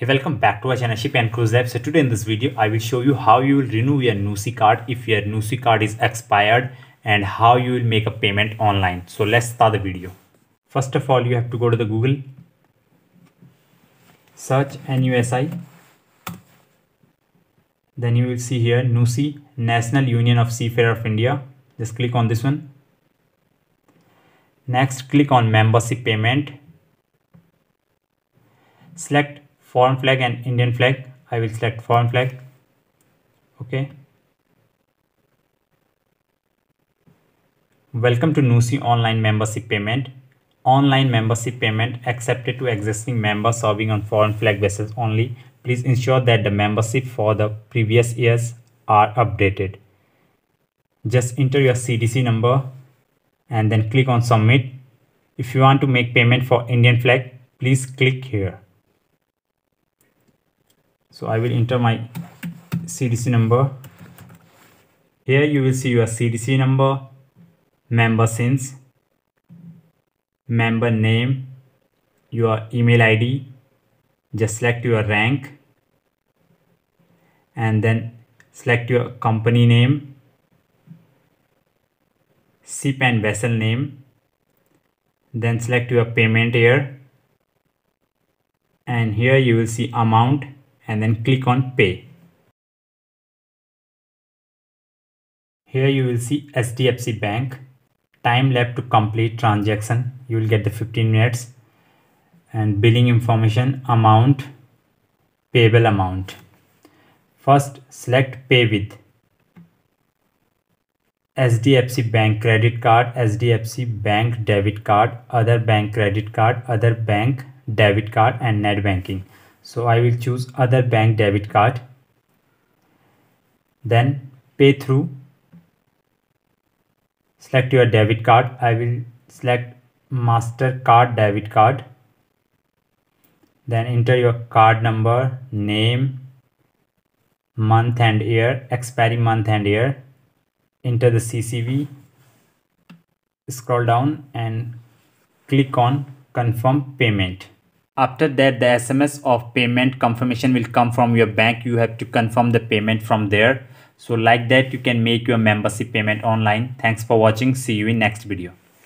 Hey, welcome back to our channel Ship and Cruise Lab. So today in this video, I will show you how you will renew your Nusi card if your Nusi card is expired and how you will make a payment online. So let's start the video. First of all, you have to go to the Google, search NUSI. Then you will see here Nusi, National Union of Seafarers of India. Just click on this one. Next, click on membership payment. Select foreign flag and Indian flag. I will select foreign flag. Okay. Welcome to Nusi online membership payment. Online membership payment accepted to existing members serving on foreign flag vessels only. Please ensure that the membership for the previous years are updated. Just enter your CDC number and then click on submit. If you want to make payment for Indian flag, please click here. So I will enter my CDC number. Here you will see your CDC number, member since, member name, your email ID. Just select your rank and then select your company name, ship and vessel name. Then select your payment year and here you will see amount and then click on pay. Here you will see HDFC Bank, time left to complete transaction. You will get the 15 minutes and billing information, amount, payable amount. First select pay with HDFC Bank credit card, HDFC Bank debit card, other bank credit card, other bank debit card and net banking. So I will choose other bank debit card. Then pay through. Select your debit card. I will select MasterCard debit card. Then enter your card number, name, month and year, expiry month and year. Enter the CCV. Scroll down and click on confirm payment. After that, the SMS of payment confirmation will come from your bank. You have to confirm the payment from there. So like that, you can make your membership payment online. Thanks for watching. See you in next video.